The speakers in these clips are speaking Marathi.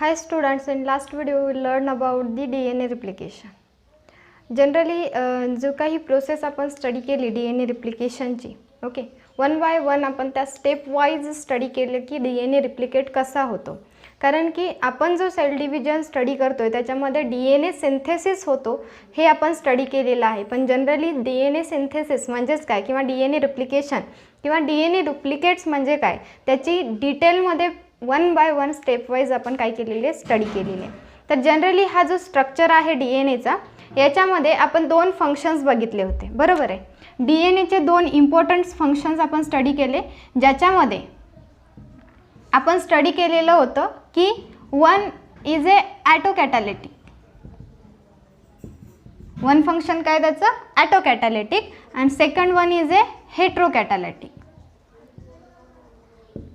Hi students, in last video we learned about the DNA replication. Generally जो काही प्रोसेस आपण स्टडी केली DNA रिप्लिकेशनची, ओके, वन बाय वन आपण त्या स्टेप वाईज स्टडी केले की DNA रिप्लिकेट कसा होतो. कारण की आपण जो सेल डिव्हिजन स्टडी करतोय त्याच्यामध्ये DNA सिंथेसिस होतो हे आपण स्टडी केलेलं आहे. पण जनरली DNA सिंथेसिस म्हणजेच काय किंवा DNA रिप्लिकेशन किंवा DNA डुप्लिकेट्स म्हणजे काय त्याची डिटेलमध्ये one by one step wise आपण काय केलेले स्टडी केलेले. तर जनरली हा जो स्ट्रक्चर आहे DNAचा याच्यामध्ये आपण दोन फंक्शन्स बघितले होते, बरोबर आहे. DNAचे दोन इम्पॉर्टंट फंक्शन्स आपण स्टडी केले, ज्याच्यामध्ये आपण स्टडी केलेलं होतं की one is a autocatalytic. One function काय त्याचं ॲटोकॅटालिटिक आणि second one is a heterocatalytic.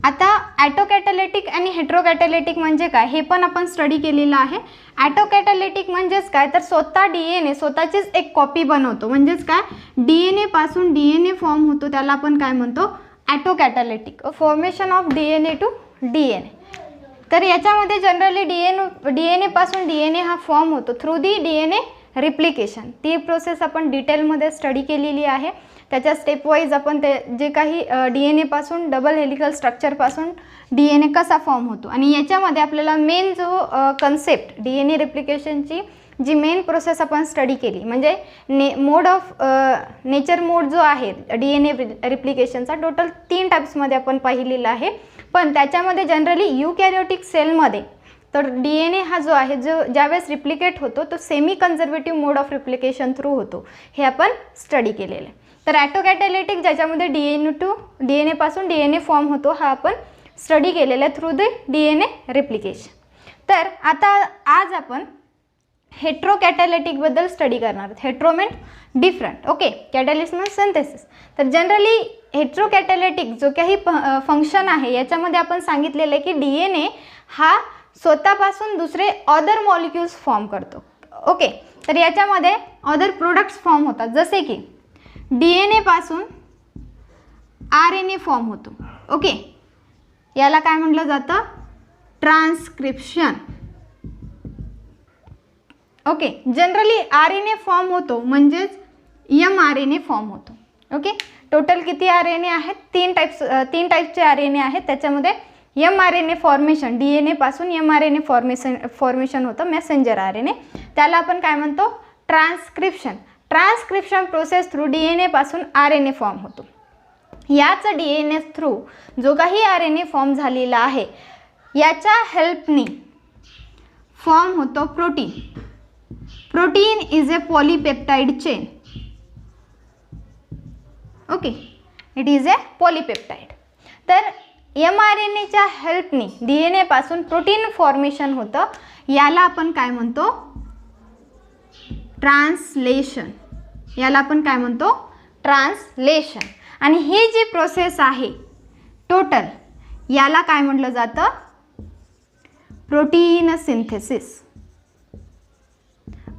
आता ॲटोकॅटालिटिक आणि हेट्रोकॅटालिटिक म्हणजे काय हे पण आपण स्टडी केलेलं आहे. ॲटोकॅटालिटिक म्हणजेच काय तर स्वतः DNA स्वतःचीच एक कॉपी बनवतो, म्हणजेच काय DNA पासून DNA फॉर्म होतो त्याला आपण काय म्हणतो autocatalytic. Formation of DNA to DNA. तर याच्यामध्ये जनरली DNA पासून DNA हा फॉर्म होतो थ्रू दी DNA रिप्लिकेशन. ती प्रोसेस आपण डिटेलमध्ये स्टडी केलेली आहे. त्याच्या स्टेप वाईज आपण ते जे काही DNA पासून डबल हेलिकल स्ट्रक्चरपासून DNA कसा फॉर्म होतो आणि याच्यामध्ये आपल्याला मेन जो कन्सेप्ट DNA रिप्लिकेशनची जी मेन प्रोसेस आपण स्टडी केली म्हणजे मोड ऑफ नेचर मोड जो आहे DNA रिप्लिकेशनचा टोटल 3 टाइप्समध्ये आपण पाहिलेला आहे. पण त्याच्यामध्ये जनरली यूकॅरियोटिक सेलमध्ये तर DNA हा जो आहे जो ज्यावेळेस रिप्लिकेट होतो तो semi conservative mode of replication through होतो हे आपण स्टडी केलेलं आहे. तर ॲटोकॅटालिटिक ज्याच्यामध्ये DNA पासून DNA फॉर्म होतो हा आपण स्टडी केलेला आहे थ्रू द DNA रिप्लिकेशन. तर आता आज आपण हेट्रोकॅटालिटिकबद्दल स्टडी करणार आहोत. हेट्रो मीन डिफरंट, ओके, कॅटालिस्ट मीन सिंथेसिस. तर जनरली हेट्रोकॅटालिटिक जो काही फंक्शन आहे याच्यामध्ये आपण सांगितलेलं आहे की DNA हा स्वतःपासून दुसरे अदर मॉलिक्युल्स फॉर्म करतो, ओके. तर याच्यामध्ये अदर प्रोडक्ट्स फॉर्म होतात जसे की DNA पासून RNA फॉर्म होतो, ओके. याला काय म्हटलं जातं transcription, okay. Generally RNA form होतो म्हणजेच mRNA फॉर्म होतो, ओके. टोटल किती RNA आहेत तीन टाइप्सचे RNA आहेत. त्याच्यामध्ये mRNA फॉर्मेशन DNA पासून mRNA फॉर्मेशन होतं मेसेंजर RNA, त्याला आपण काय म्हणतो transcription. Transcription process through DNA पासून RNA फॉर्म होतो. याच DNA थ्रू जो काही RNA फॉर्म झालेला आहे याच्या हेल्पनी फॉर्म होतो protein. Protein is a polypeptide chain, okay, it is a polypeptide. तर mRNAच्या हेल्पनी DNA पासून प्रोटीन फॉर्मेशन होतं, याला आपण काय म्हणतो ट्रान्सलेशन. याला आपण काय म्हणतो ट्रान्सलेशन. आणि ही जी प्रोसेस आहे टोटल याला काय म्हटलं जातं प्रोटीन सिंथेसिस.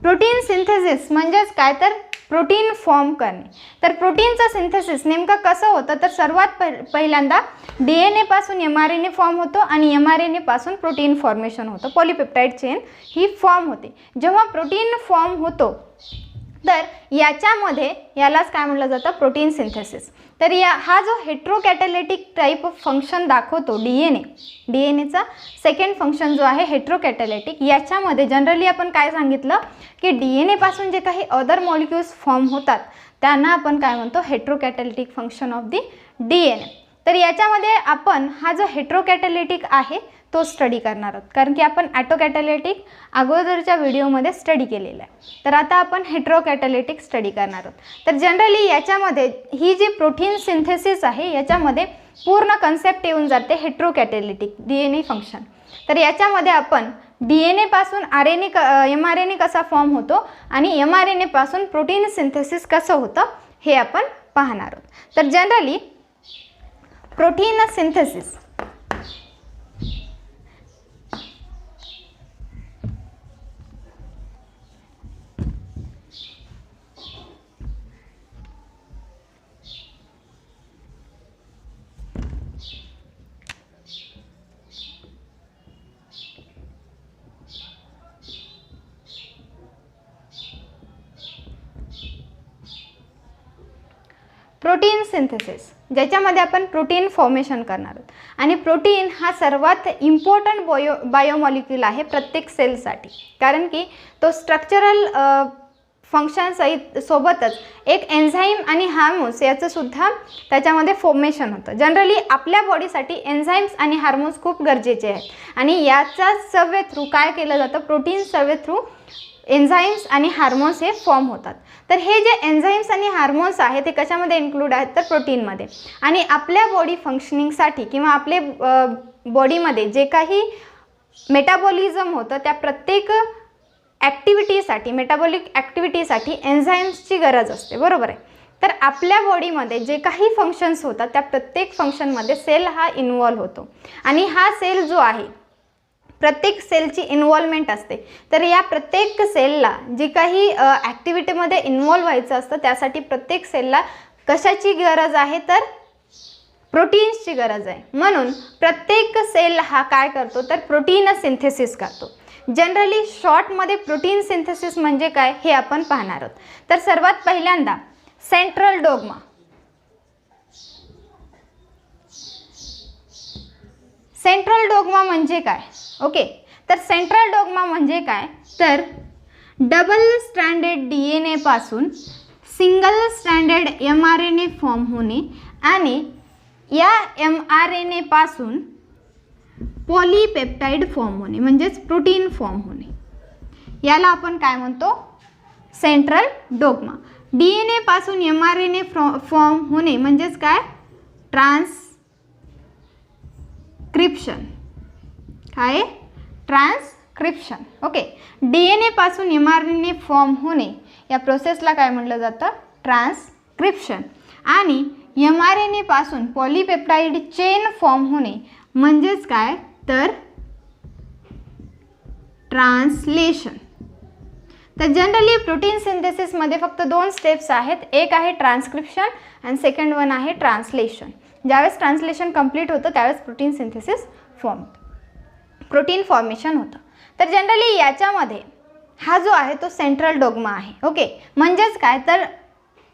प्रोटीन सिंथेसिस म्हणजेच काय तर प्रोटीन फॉर्म करणे. तर प्रोटीनचं सिंथेसिस नेमकं कसं होतं तर सर्वात पहिल्यांदा DNA पासून mRNA फॉर्म होतो आणि mRNA पासून प्रोटीन फॉर्मेशन होतं, पॉलीपेप्टाइड चेन ही फॉर्म होते. जेव्हा प्रोटीन फॉर्म होतो तर याच्यामध्ये यालाच काय म्हटलं जातं प्रोटीन सिंथेसिस. तर हा जो हेट्रोकॅटालिटिक टाईप ऑफ फंक्शन दाखवतो DNAचा सेकंड फंक्शन जो आहे हेट्रोकॅटालिटिक, याच्यामध्ये जनरली आपण काय सांगितलं की DNA पासून जे काही अदर मॉलिक्युल्स फॉर्म होतात त्यांना आपण काय म्हणतो हेट्रोकॅटालिटिक फंक्शन ऑफ दी DNA. तर याच्यामध्ये आपण हा जो हेट्रोकॅटालिटिक आहे तो स्टडी करणार आहोत कारण की आपण ॲटोकॅटालिटिक अगोदरच्या व्हिडिओमध्ये स्टडी केलेला आहे. तर आता आपण हेट्रोकॅटालिटिक स्टडी करणार आहोत. तर जनरली याच्यामध्ये ही जी प्रोटीन सिंथेसिस आहे याच्यामध्ये पूर्ण कन्सेप्ट येऊन जाते हेट्रोकॅटालिटिक DNA फंक्शन. तर याच्यामध्ये आपण DNA पासून mRNA कसा फॉर्म होतो आणि mRNA पासून प्रोटीन सिंथेसिस कसं होतं हे आपण पाहणार आहोत. तर generally protein synthesis protein synthesis, ज्याच्यामध्ये आपण प्रोटीन फॉर्मेशन करणार आहोत. आणि प्रोटीन हा सर्वात इम्पॉर्टंट बायोमॉलिक्यूल आहे प्रत्येक सेलसाठी, कारण की तो स्ट्रक्चरल फंक्शन सोबतच एक एन्झाईम आणि हार्मोन्स याचं सुद्धा त्याच्यामध्ये फॉर्मेशन होतं. जनरली आपल्या बॉडीसाठी एन्झाईम्स आणि हार्मोन्स खूप गरजेचे आहेत आणि याचा सर्वे थ्रू काय केलं जातं, प्रोटीन सर्वे थ्रू एन्झाईम्स आणि हार्मोन्स हे फॉर्म होतात. तर हे जे एन्झाईम्स आणि हार्मोन्स आहेत ते कशामध्ये इन्क्लूड आहेत, तर प्रोटीनमध्ये. आणि आपल्या बॉडी फंक्शनिंगसाठी किंवा आपले बॉडीमध्ये जे काही मेटाबॉलिझम होतं त्या प्रत्येक ॲक्टिव्हिटीसाठी, मेटाबॉलिक ॲक्टिव्हिटीसाठी एन्झाईम्सची गरज असते, बरोबर आहे. तर आपल्या बॉडीमध्ये जे काही फंक्शन्स होतात त्या प्रत्येक फंक्शनमध्ये सेल हा इन्वॉल्व होतो. आणि हा सेल जो आहे प्रत्येक सेलची इन्व्हॉल्वमेंट असते. तर या प्रत्येक सेलला जी काही ॲक्टिव्हिटीमध्ये इन्वॉल्व व्हायचं असतं त्यासाठी प्रत्येक सेलला कशाची गरज आहे, तर प्रोटीन्सची गरज आहे. म्हणून प्रत्येक सेल हा काय करतो, तर प्रोटीन सिंथेसिस करतो. जनरली शॉर्टमध्ये प्रोटीन सिंथेसिस म्हणजे काय हे आपण पाहणार आहोत. तर सर्वात पहिल्यांदा सेंट्रल डोग्मा. सेंट्रल डोग्मा म्हणजे काय, ओके. तर सेंट्रल डोग्मा म्हणजे काय, तर डबल स्ट्रँडेड DNA पासून सिंगल स्ट्रँडेड mRNA फॉर्म होणे आणि या mRNA पासून पॉलीपेप्टाइड फॉर्म होणे म्हणजेच प्रोटीन फॉर्म होणे, याला आपण काय म्हणतो, सेंट्रल डोग्मा. DNA पासून mRNA फॉर्म होणे म्हणजेच काय, ट्रान्सक्रिप्शन. काय, ट्रान्सक्रिप्शन, ओके. DNA पासून mRNA फॉर्म होणे या प्रोसेसला काय म्हटलं जातं, ट्रान्सक्रिप्शन. आणि mRNA पासून पॉलीपेप्टाइड चेन फॉर्म होणे म्हणजेच काय, तर ट्रान्सलेशन. तर जनरली प्रोटीन सिंथेसिसमध्ये फक्त 2 स्टेप्स आहेत. एक आहे ट्रान्सक्रिप्शन आणि सेकंड वन आहे ट्रान्सलेशन. ज्यावेळेस ट्रान्सलेशन कंप्लीट होतं त्यावेळेस प्रोटीन सिंथेसिस प्रोटीन फॉर्मेशन होतं. तर जनरली याच्यामध्ये हा जो आहे तो सेंट्रल डोग्मा आहे, ओके. म्हणजेच काय, तर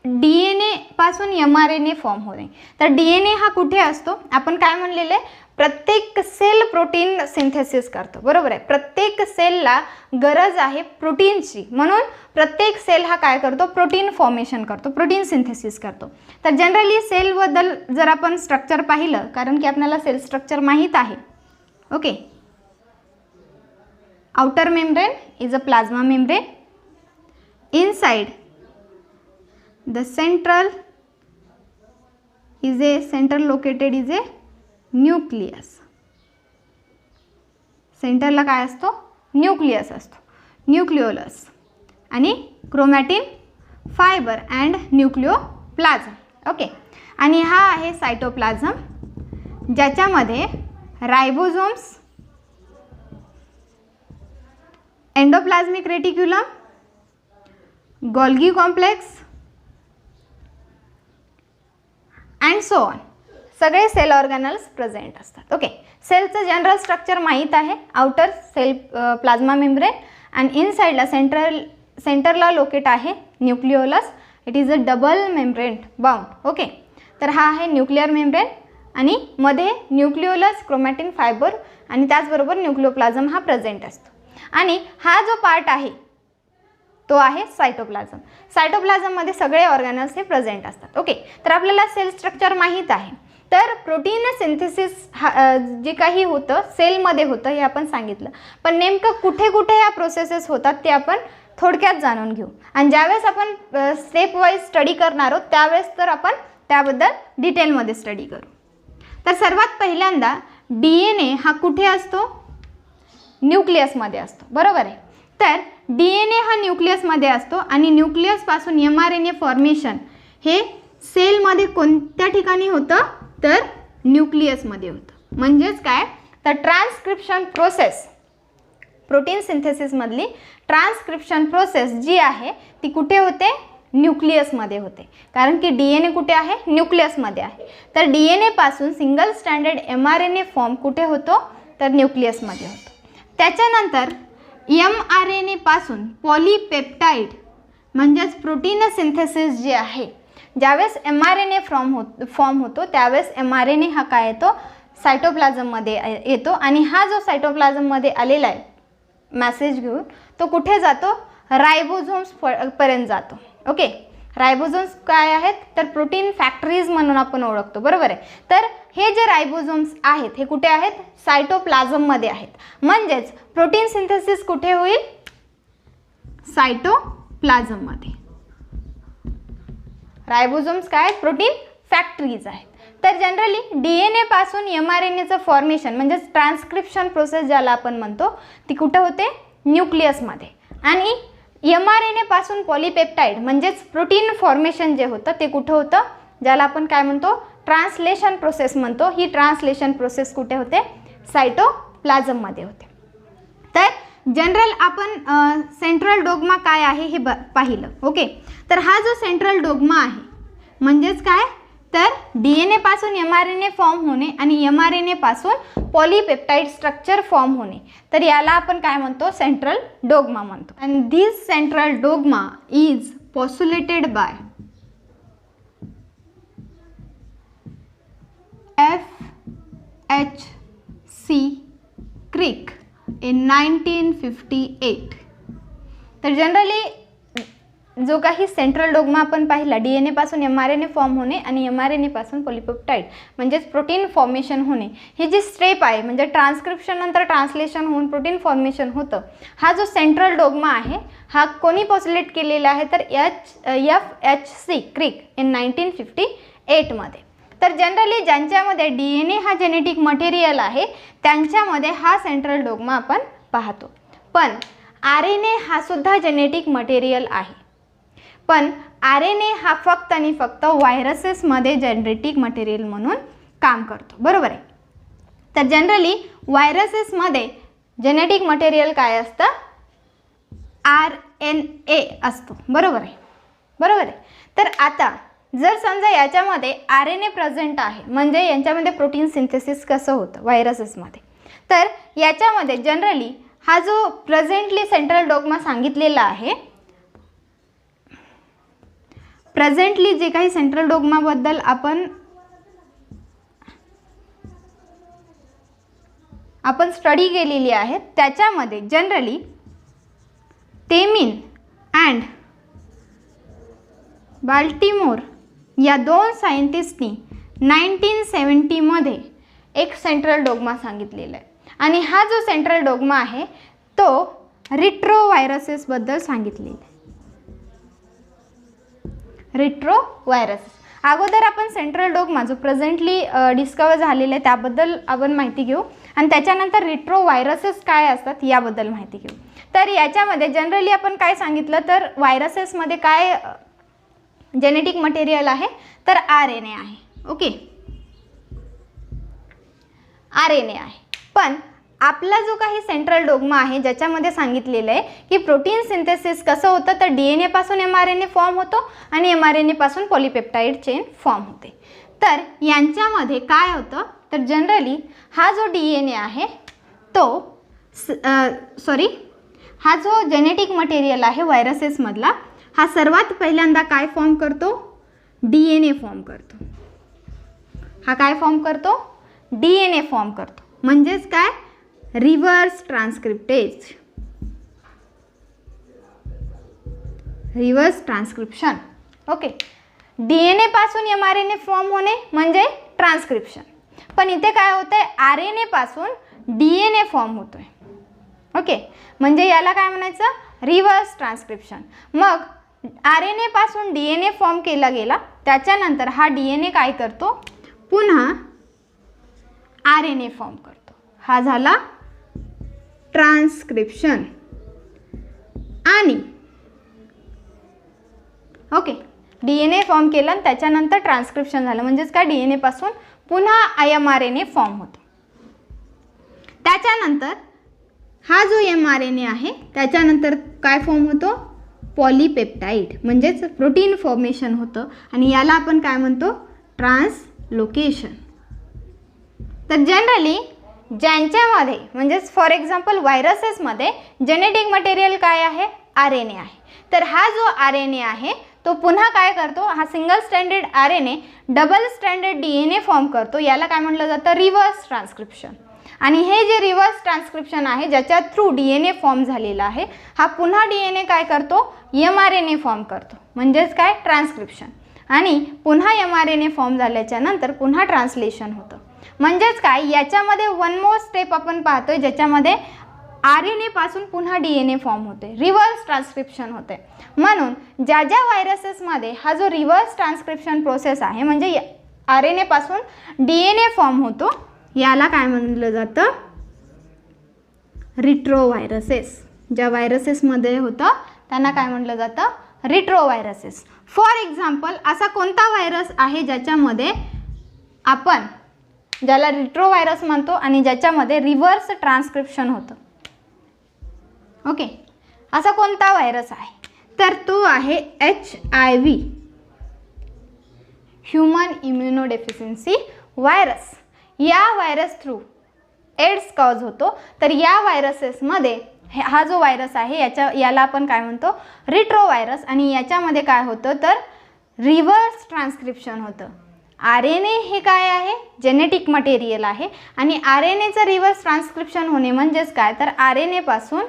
DNA पासून mRNA फॉर्म होणे. तर DNA हा कुठे असतो, आपण काय म्हणलेले, प्रत्येक सेल प्रोटीन सिंथेसिस करतो, बरोबर आहे. प्रत्येक सेलला गरज आहे प्रोटीनची, म्हणून प्रत्येक सेल हा काय करतो, प्रोटीन फॉर्मेशन करतो, प्रोटीन सिंथेसिस करतो. तर जनरली सेलबद्दल जर आपण स्ट्रक्चर पाहिलं, कारण की आपल्याला सेल स्ट्रक्चर माहीत आहे, okay. Outer membrane is a plasma membrane. Inside the central located is a nucleus. सेंटरला काय असतो, न्यूक्लियस असतो, न्यूक्लिओलस. आणि chromatin fibre and nucleoplasm, okay. आणि हा आहे सायटोप्लाझम, ज्याच्यामध्ये ribosomes, endoplasmic reticulum, Golgi complex and so on सगळे सेल ऑर्गॅनल्स प्रेझेंट असतात, ओके. सेलचं जनरल स्ट्रक्चर माहीत आहे, आउटर सेल प्लाझ्मा मेम्ब्रेन आणि इनसाइडला सेंटरला लोकेट आहे nucleolus. It is a double membrane bound, okay. तर हा आहे न्यूक्लिअर मेम्ब्रेन आणि मध्ये न्यूक्लिओलस, क्रोमॅटिन फायबर आणि त्याचबरोबर न्यूक्लिओप्लाझम हा प्रेझेंट असतो. आणि हा जो पार्ट आहे तो आहे सायटोप्लाझम. सायटोप्लाझममध्ये सगळे ऑर्गॅनल्स हे प्रेझेंट असतात, ओके. तर आपल्याला सेल स्ट्रक्चर माहीत आहे. तर प्रोटीन सिंथेसिस जे काही होतं सेलमध्ये होतं हे आपण सांगितलं, पण नेमकं कुठे कुठे ह्या प्रोसेसेस होतात ते आपण थोडक्यात जाणून घेऊ. आणि ज्यावेळेस आपण स्टेप वाईज स्टडी करणार आहोत त्यावेळेस तर आपण त्याबद्दल डिटेलमध्ये स्टडी करू. तर सर्वात पहिल्यांदा DNA हा कुठे असतो, न्यूक्लियसमध्ये असतो, बरोबर आहे. तर DNA हा न्यूक्लियसमध्ये असतो आणि न्यूक्लियसपासून mRNA फॉर्मेशन हे सेलमध्ये कोणत्या ठिकाणी होतं, तर न्यूक्लियसमध्ये होतं. म्हणजेच काय, तर ट्रान्सक्रिप्शन प्रोसेस, प्रोटीन सिंथेसिसमधली ट्रान्सक्रिप्शन प्रोसेस जी आहे ती कुठे होते, न्यूक्लियसमध्ये होते. कारण की DNA कुठे आहे, न्यूक्लियसमध्ये आहे. तर DNA पासून सिंगल स्टँडर्ड mRNA फॉर्म कुठे होतो, तर न्यूक्लियसमध्ये होतो. त्याच्यानंतर mRNA पासून पॉलीपेप्टाइड म्हणजेच प्रोटीन सिंथेसिस जे आहे ज्यावेळेस mRNA फॉर्म होतो त्यावेळेस mRNA हा काय येतो, सायटोप्लाझममध्ये येतो आणि हा जो सायटोप्लाझममध्ये आलेला आहे मॅसेज घेऊन तो कुठे जातो, रायबोझोम्स पर्यंत जातो. ओके, रायबोझोम्स काय आहेत तर प्रोटीन फॅक्टरीज म्हणून आपण ओळखतो, बरोबर आहे. तर हे जे रायबोझोम्स आहेत हे कुठे आहेत, सायटोप्लाझममध्ये आहेत. म्हणजेच प्रोटीन सिंथेसिस कुठे होईल, सायटोप्लाझममध्ये. रायबोझोम्स काय आहेत, प्रोटीन फॅक्टरीज आहेत. तर जनरली DNA पासून mRNAचं फॉर्मेशन म्हणजेच ट्रान्सक्रिप्शन प्रोसेस ज्याला आपण म्हणतो ती कुठे होते, न्यूक्लियसमध्ये. आणि mRNA पासून पॉलीपेप्टाइड म्हणजेच प्रोटीन फॉर्मेशन जे होतं ते कुठं होतं, ज्याला आपण काय म्हणतो, ट्रान्सलेशन प्रोसेस म्हणतो. ही ट्रान्सलेशन प्रोसेस कुठे होते, सायटोप्लाझममध्ये होते. तर जनरल आपण सेंट्रल डोग्मा काय आहे हे पाहिलं. ओके, तर हा जो सेंट्रल डोग्मा आहे म्हणजेच काय तर DNA पासून mRNA फॉर्म होणे आणि mRNA पासून पॉलीपेप्टाइड स्ट्रक्चर फॉर्म होणे, तर याला आपण काय म्हणतो, सेंट्रल डोग्मा म्हणतो. And this central dogma is postulated by F.H.C. Crick in 1958. तर जनरली जो काही सेंट्रल डोग्मा आपण पाहिला, DNA पासून mRNA फॉर्म होणे आणि mRNA पासून पॉलीपेप्टाइड म्हणजेच प्रोटीन फॉर्मेशन होणे, ही जी स्टेप आहे म्हणजे ट्रान्सक्रिप्शन नंतर ट्रान्सलेशन होऊन प्रोटीन फॉर्मेशन होतं, हा जो सेंट्रल डोग्मा आहे हा कोणी पोस्युलेट केलेला आहे तर F.H.C. क्रिक इन 1958 मध्ये. तर जनरली ज्यांच्यामध्ये DNA हा जेनेटिक मटेरियल आहे त्यांच्यामध्ये हा सेंट्रल डोग्मा आपण पाहतो. पण RNA हा सुद्धा जेनेटिक मटेरियल आहे, पण RNA हा फक्त आणि फक्त व्हायरसेसमध्ये जेनेटिक मटेरियल म्हणून काम करतो, बरोबर आहे. तर जनरली व्हायरसेसमध्ये जेनेटिक मटेरियल काय असतं, RNA असतो, बरोबर आहे, बरोबर आहे. तर आता जर समजा याच्यामध्ये RNA प्रेझेंट आहे म्हणजे यांच्यामध्ये प्रोटीन सिंथेसिस कसं होतं व्हायरसेसमध्ये, तर याच्यामध्ये जनरली हा जो प्रेझेंटली सेंट्रल डोग्मा सांगितलेला आहे, प्रेझेंटली जे काही सेंट्रल डोग्माबद्दल आपण स्टडी केलेली आहे त्याच्यामध्ये जनरली तेमिन अँड बाल्टिमोर या दोन सायंटिस्टनी 1970 मध्ये एक सेंट्रल डोग्मा सांगितलेला आहे. आणि हा जो सेंट्रल डोग्मा आहे तो रिट्रोव्हायरसेसबद्दल सांगितलेला आहे. रिट्रोव्हायरसेस अगोदर आपण सेंट्रल डोग्मा जो प्रेझेंटली डिस्कवर झालेला आहे त्याबद्दल आपण माहिती घेऊ आणि त्याच्यानंतर रिट्रोव्हायरसेस काय असतात याबद्दल माहिती घेऊ. तर याच्यामध्ये जनरली आपण काय सांगितलं तर व्हायरसेसमध्ये काय जेनेटिक मटेरियल आहे तर RNA आहे. ओके, RNA आहे. पण आपला जो काही सेंट्रल डोग्मा आहे ज्याच्यामध्ये सांगितलेलं आहे की प्रोटीन सिंथेसिस कसं होतं तर DNA पासून mRNA फॉर्म होतो आणि mRNA पासून पॉलीपेप्टाइड चेन फॉर्म होते. तर यांच्यामध्ये काय होतं तर जनरली हा जो DNA आहे तो हा जो जेनेटिक मटेरियल आहे व्हायरसेसमधला हा सर्वात पहिल्यांदा काय फॉर्म करतो, DNA फॉर्म करतो. हा काय फॉर्म करतो, DNA फॉर्म करतो. म्हणजेच काय, reverse transcriptase, reverse transcription. Okay, DNA पासून mRNA फॉर्म होणे म्हणजे ट्रान्सक्रिप्शन. पण इथे काय होतंय, RNA पासून DNA फॉर्म होतोय. ओके, म्हणजे याला काय म्हणायचं, रिव्हर्स ट्रान्सक्रिप्शन. मग RNA पासून DNA फॉर्म केला गेला, त्याच्यानंतर हा DNA काय करतो, पुन्हा RNA फॉर्म करतो. हा झाला ट्रान्सक्रिप्शन. आणि ओके, DNA फॉर्म केला आणि त्याच्यानंतर ट्रान्सक्रिप्शन झालं. म्हणजेच काय, DNA पासून पुन्हा mRNA फॉर्म होतो. त्याच्यानंतर हा जो mRNA आहे त्याच्यानंतर काय फॉर्म होतो, पॉलीपेप्टाइड म्हणजेच प्रोटीन फॉर्मेशन होतं आणि याला आपण काय म्हणतो, ट्रान्सलोकेशन. तर जनरली ज्यांच्यामध्ये म्हणजेच फॉर एक्झाम्पल व्हायरसेसमध्ये जेनेटिक मटेरियल काय आहे, RNA आहे. तर हा जो RNA आहे तो पुन्हा काय करतो, हा single stranded RNA double stranded DNA form करतो. याला काय म्हटलं जातं, रिव्हर्स ट्रान्सक्रिप्शन. आणि हे जे रिव्हर्स ट्रान्सक्रिप्शन आहे ज्याच्या थ्रू DNA फॉर्म झालेला आहे, हा पुन्हा DNA काय करतो, mRNA फॉर्म करतो. म्हणजेच काय, ट्रान्सक्रिप्शन. आणि पुन्हा mRNA फॉर्म झाल्याच्या नंतर पुन्हा ट्रान्सलेशन होतं. म्हणजेच काय, याच्यामध्ये वन मोर स्टेप आपण पाहतोय ज्याच्यामध्ये RNA पासून पुन्हा DNA फॉर्म होते, रिव्हर्स ट्रान्सक्रिप्शन होते. म्हणून ज्या ज्या व्हायरसेसमध्ये हा जो रिव्हर्स ट्रान्सक्रिप्शन प्रोसेस आहे, म्हणजे RNA पासून DNA फॉर्म होतो, याला काय म्हटलं जातं, रिट्रोव्हायरसेस. ज्या व्हायरसेसमध्ये होतं त्यांना काय म्हटलं जातं, रिट्रोव्हायरसेस. फॉर एक्झाम्पल, असा कोणता व्हायरस आहे ज्याच्यामध्ये आपण ज्याला रिट्रोव्हायरस म्हणतो आणि ज्याच्यामध्ये रिव्हर्स ट्रान्सक्रिप्शन होतं. ओके, असा कोणता व्हायरस आहे, तर तो आहे HIV, ह्यूमन इम्युनोडेफिशियन्सी व्हायरस. या व्हायरस थ्रू एड्स कॉज होतो. तर या व्हायरसेसमध्ये हा जो व्हायरस आहे याला आपण काय म्हणतो, रिट्रोव्हायरस. आणि याच्यामध्ये काय होतं, तर रिव्हर्स ट्रान्सक्रिप्शन होतं. RNA हे काय आहे, जेनेटिक मटेरियल आहे. आणि RNAचं रिव्हर्स ट्रान्सक्रिप्शन होणे म्हणजेच काय, तर RNA पासून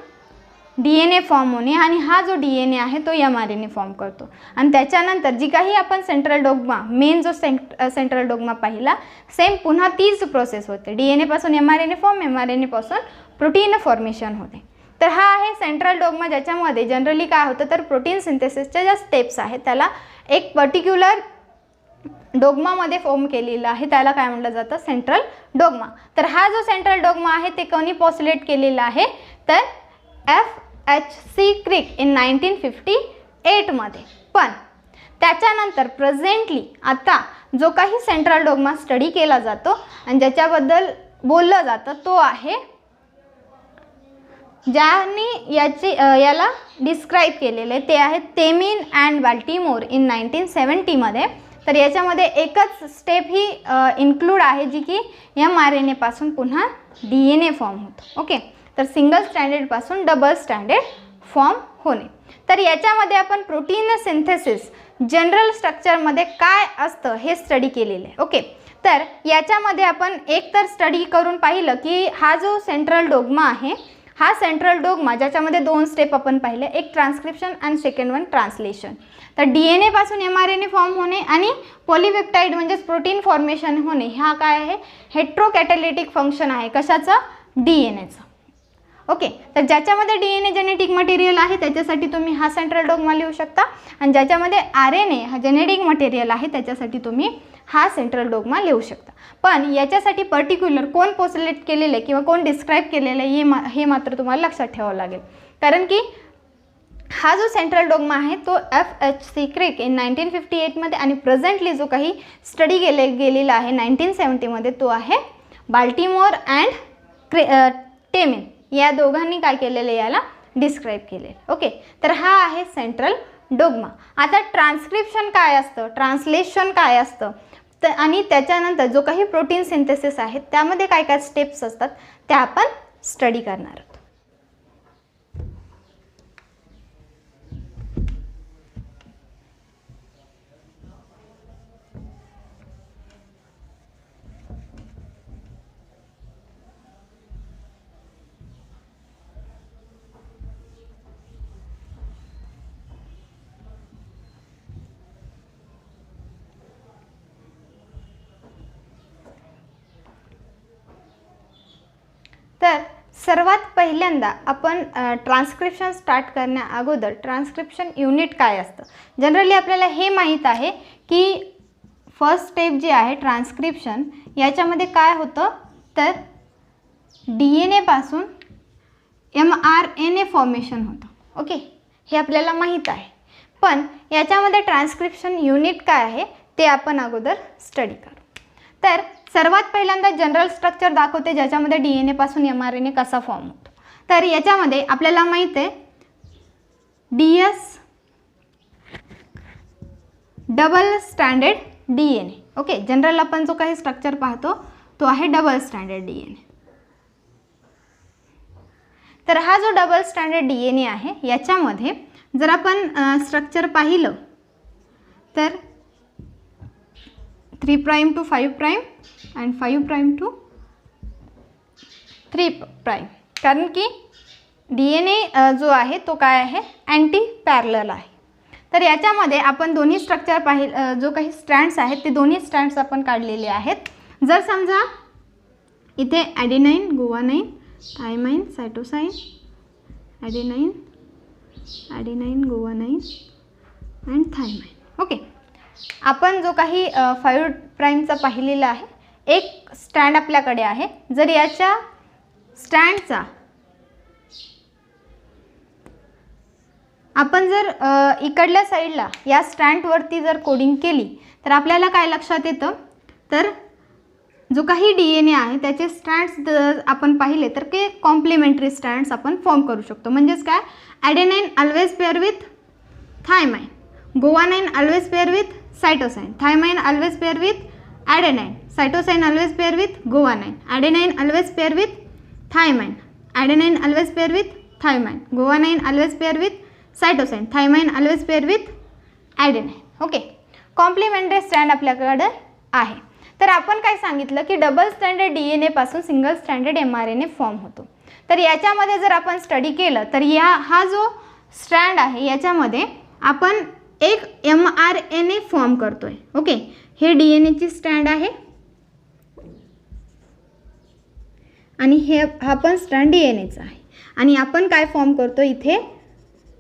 DNA फॉर्म होणे. आणि हा जो DNA आहे तो mRNA फॉर्म करतो. आणि त्याच्यानंतर जी काही आपण सेंट्रल डोग्मा, मेन जो सेंट्रल डोग्मा पाहिला, सेम पुन्हा तीच प्रोसेस होते. DNA पासून mRNA फॉर्म, mRNA पासून प्रोटीन फॉर्मेशन होते. तर हा आहे सेंट्रल डोग्मा, ज्याच्यामध्ये जनरली काय होतं, तर प्रोटीन सिंथेसिसच्या ज्या स्टेप्स आहेत त्याला एक पर्टिक्युलर डोग्मामध्ये फॉर्म केलेला आहे, त्याला काय म्हटलं जातं, सेंट्रल डोग्मा. तर हा जो सेंट्रल डोग्मा आहे ते कोणी पॉस्युलेट केलेला आहे, तर FHC क्रिक इन 1958 मध्ये. पण त्याच्यानंतर प्रेझेंटली आता जो काही सेंट्रल डोग्मा स्टडी केला जातो आणि ज्याच्याबद्दल बोललं जातं तो आहे, ज्यांनी याला डिस्क्राईब केलेले ते आहे तेमिन अँड बाल्टिमोर इन 1970 मध्ये. तर याच्यामध्ये एकच स्टेप ही इन्क्लूड आहे जी की mRNA पासून पुन्हा DNA फॉर्म होतो. ओके, तर सिंगल स्ट्रँडेड पासून डबल स्ट्रँडेड फॉर्म होणे. तर याच्यामध्ये आपण प्रोटीन सिंथेसिस जनरल स्ट्रक्चरमध्ये काय असतं हे स्टडी केलेलं आहे. ओके, तर याच्यामध्ये आपण एक तर स्टडी करून पाहिलं की हा जो सेंट्रल डोग्मा आहे, हा सेंट्रल डोग्मा ज्याच्यामध्ये दोन स्टेप आपण पाहिले, एक ट्रान्सक्रिप्शन आणि सेकंड वन ट्रान्सलेशन. तर DNA पासून mRNA फॉर्म होणे आणि पॉलीपेप्टाइड म्हणजेच प्रोटीन फॉर्मेशन होणे, हा काय आहे, हेट्रोकॅटॅलिटिक फंक्शन आहे. कशाचं, DNAचं. ओके, तर ज्याच्यामध्ये DNA जेनेटिक मटेरियल आहे त्याच्यासाठी तुम्ही हा सेंट्रल डोग्मा लिहू शकता. आणि ज्याच्यामध्ये RNA हा जेनेटिक मटेरियल आहे त्याच्यासाठी तुम्ही हा सेंट्रल डोग्मा लिहू शकता. पण याच्यासाठी पर्टिक्युलर कोण पोस्युलेट केलेले किंवा कोण डिस्क्राईब केलेलं आहे हे मात्र तुम्हाला लक्षात ठेवावं लागेल. कारण की हा जो सेंट्रल डोग्मा आहे तो FHC क्रिक इन 1958 मध्ये आणि प्रेझेंटली जो काही स्टडी गेलेला आहे 1970 मध्ये तो आहे बाल्टिमोर अँड टेमिन. या दोघांनी काय केलेलं याला डिस्क्राईब केले. ओके, तर हा आहे सेंट्रल डोग्मा. आता ट्रान्सक्रिप्शन काय असतं, ट्रान्सलेशन काय असतं, तर आणि त्याच्यानंतर जो काही प्रोटीन सिंथेसिस आहे त्यामध्ये काय काय स्टेप्स असतात त्या आपण स्टडी करणार आहोत. तर सर्वात पहिल्यांदा आपण ट्रान्सक्रिप्शन स्टार्ट करण्या अगोदर ट्रान्सक्रिप्शन युनिट काय असतं. जनरली आपल्याला हे माहीत आहे की फर्स्ट स्टेप जी आहे ट्रान्सक्रिप्शन, याच्यामध्ये काय होतं तर DNA पासून mRNA फॉर्मेशन होतं. ओके, हे आपल्याला माहीत आहे. पण याच्यामध्ये ट्रान्सक्रिप्शन युनिट काय आहे ते आपण अगोदर स्टडी करू. तर सर्वात पहिल्यांदा जनरल स्ट्रक्चर दाखवते ज्याच्यामध्ये DNA पासून mRNA कसा फॉर्म होतो. तर याच्यामध्ये आपल्याला माहित आहे DS double standard DNA. Okay, general आपण जो काही स्ट्रक्चर पाहतो तो आहे डबल स्टँडर्ड DNA. तर हा जो डबल स्टँडर्ड DNA आहे याच्यामध्ये जर आपण स्ट्रक्चर पाहिलं तर 3' to 5' and 5' to 3', कारण की DNA जो आहे तो काय आहे, अँटी पॅरलल आहे. तर याच्यामध्ये आपण दोन्ही स्ट्रक्चर जो काही स्ट्रँड्स आहेत ते दोन्ही स्ट्रँड्स आपण काढलेले आहेत. जर समजा इथे ॲडेनाईन, गुवानाईन, थायमाइन, सायटोसाइन, ॲडेनाईन, गुवानाईन अँड थायमाइन. ओके, आपण जो काही 5' पाहिलेला आहे, एक स्ट्रँड आपल्याकडे आहे. जर याच्या स्ट्रँडचा आपण जर इकडल्या साईडला या स्ट्रँडवरती जर कोडिंग केली तर आपल्याला काय लक्षात येतं, तर जो काही DNA आहे त्याचे स्ट्रँड्स जर आपण पाहिले तर ते कॉम्प्लिमेंटरी स्ट्रँड्स आपण फॉर्म करू शकतो. म्हणजेच काय, adenine always pair with thymine, guanine always pair with cytosine, thymine always pair with adenine, cytosine always pair with guanine, adenine always pair with thymine, adenine always pair with thymine, guanine always pair with cytosine, thymine always pair with adenine. Okay, complementary strand आपल्याकडे आहे. तर आपण काय सांगितलं की डबल स्ट्रँडेड DNA पासून सिंगल स्ट्रँडेड mRNA फॉर्म होतो. तर याच्यामध्ये जर आपण स्टडी केलं तर हा जो स्ट्रँड आहे याच्यामध्ये आपण एक mRNA फॉर्म करतोय. ओके, हे DNA ची स्ट्रँड आहे आणि हा पण स्ट्रँड DNAचा आहे आणि आपण काय फॉर्म करतो, इथे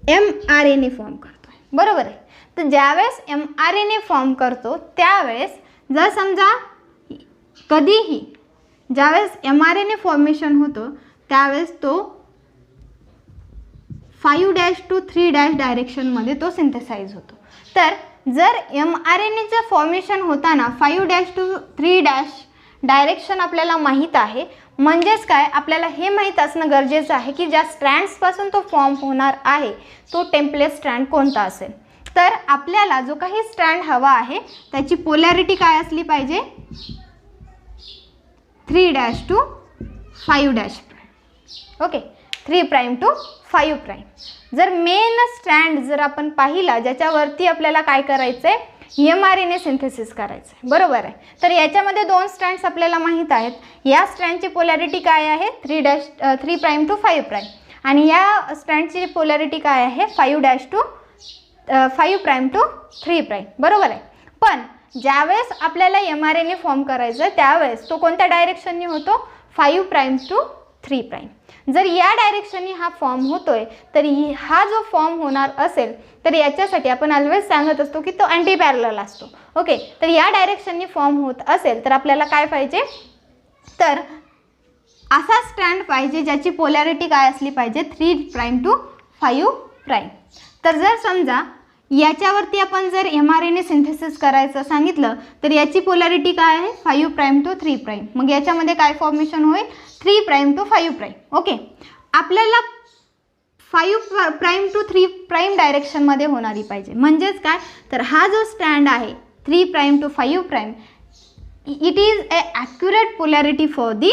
mRNA फॉर्म करतोय. बरोबर आहे. तर ज्यावेळेस mRNA फॉर्म करतो त्यावेळेस जर समजा कधीही ज्यावेळेस mRNA फॉर्मेशन होतं त्यावेळेस तो 5' to 3' डायरेक्शनमध्ये तो सिंथेसाइज होतो. तर जर mRNAचं फॉर्मेशन होताना 5' to 3' डायरेक्शन आपल्याला माहीत आहे, म्हणजेच काय, आपल्याला हे माहीत असणं गरजेचं आहे की ज्या स्ट्रँड्सपासून तो फॉर्म होणार आहे तो टेम्पलेट स्ट्रँड कोणता असेल. तर आपल्याला जो काही स्ट्रँड हवा आहे त्याची पोलॅरिटी काय असली पाहिजे, 3' to 5'. Okay, 3' to 5'. जर मेन स्ट्रँड जर आपण पाहिला ज्याच्यावरती आपल्याला काय करायचं आहे, mRNA सिंथेसिस करायचं आहे. बरोबर आहे. तर याच्यामध्ये दोन स्ट्रँड्स आपल्याला माहीत आहेत. या स्ट्रँडची पोलॅरिटी काय आहे, 3' to 5' आणि या स्ट्रँडची पोलॅरिटी काय आहे, 5' to 3'. बरोबर आहे. पण ज्यावेळेस आपल्याला mRNA फॉर्म करायचं त्यावेळेस तो कोणत्या डायरेक्शननी होतो, 5' to 3'. जर या डायरेक्शननी हा फॉर्म होतोय तर हा जो फॉर्म होणार असेल तर याच्यासाठी आपण ऑलवेज सांगत असतो की तो अँटी पॅरलल असतो. ओके, तर या डायरेक्शननी फॉर्म होत असेल तर आपल्याला काय पाहिजे, तर असा स्ट्रँड पाहिजे ज्याची पोलॅरिटी काय असली पाहिजे, 3' to 5'. तर जर समजा याच्यावरती आपण जर mRNA सिंथेसिस करायचं सांगितलं तर याची पोलॅरिटी काय आहे, 5' to 3'. मग याच्यामध्ये काय फॉर्मेशन होईल, 3' to 5'. ओके, आपल्याला 5' to 3' डायरेक्शनमध्ये होणारी पाहिजे. म्हणजेच काय, तर हा जो स्टँड आहे 3' to 5', it is a accurate polarity for the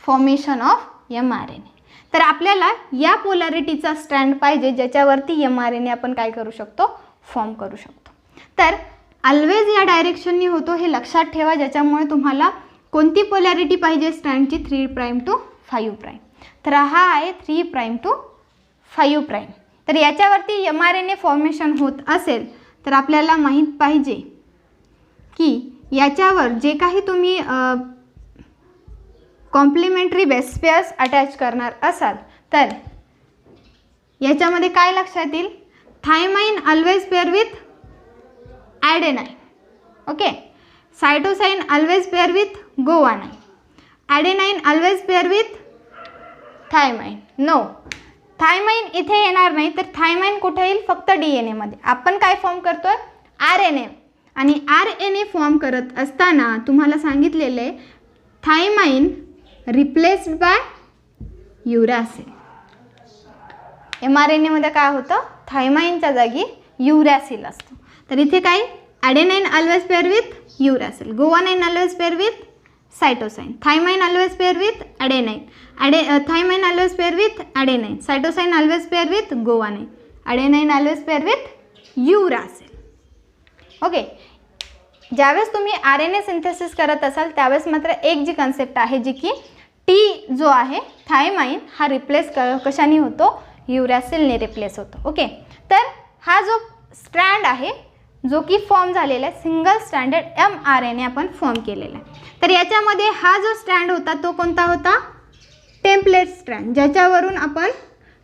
formation of mRNA. तर आपल्याला या पोलॅरिटीचा स्टँड पाहिजे ज्याच्यावरती mRNA आपण काय करू शकतो, फॉर्म करू शकतो. तर ऑलवेज या डायरेक्शननी होतो हे लक्षात ठेवा, ज्याच्यामुळे तुम्हाला कोणती पोलॅरिटी पाहिजे स्टँडची, 3' to 5'. तर हा आहे 3' to 5'. तर याच्यावरती mRNA फॉर्मेशन होत असेल तर आपल्याला माहीत पाहिजे की याच्यावर जे काही तुम्ही कॉम्प्लिमेंटरी बेस पेअर्स अटॅच करणार असाल तर याच्यामध्ये काय लक्षात येईल, thymine always pair with adenine. Okay, cytosine always pair with guanine, adenine always pair with thymine. No, thymine इथे येणार नाही. तर थायमाइन कुठे येईल, फक्त DNA मध्ये. आपण काय फॉर्म करतोय, RNA. आणि RNA फॉर्म करत असताना तुम्हाला सांगितलेले थायमाइन रिप्लेस्ड बाय युरॅसिल. mRNA मध्ये काय होतं, थायमाइनच्या जागी युरॅसिल असतो. तर इथे काय, adenine always pair with uracil, guanine always pair with cytosine, thymine always pair with adenine, thymine always pair with adenine, cytosine always pair with guanine, adenine always pair with uracil. Okay. ज्यावेळेस तुम्ही RNA सिंथेसिस करत असाल त्यावेळेस मात्र एक जी कन्सेप्ट आहे जी की टी जो आहे थायमाइन हा रिप्लेस कशाने होतो, युरॅसिलने रिप्लेस होतो. ओके. तर हा जो स्ट्रँड आहे जो की फॉर्म झालेला आहे सिंगल स्ट्रँडेड mRNA आपण फॉर्म केलेला आहे. तर याच्यामध्ये हा जो स्ट्रँड होता तो कोणता होता, टेम्पलेट स्ट्रँड, ज्याच्यावरून आपण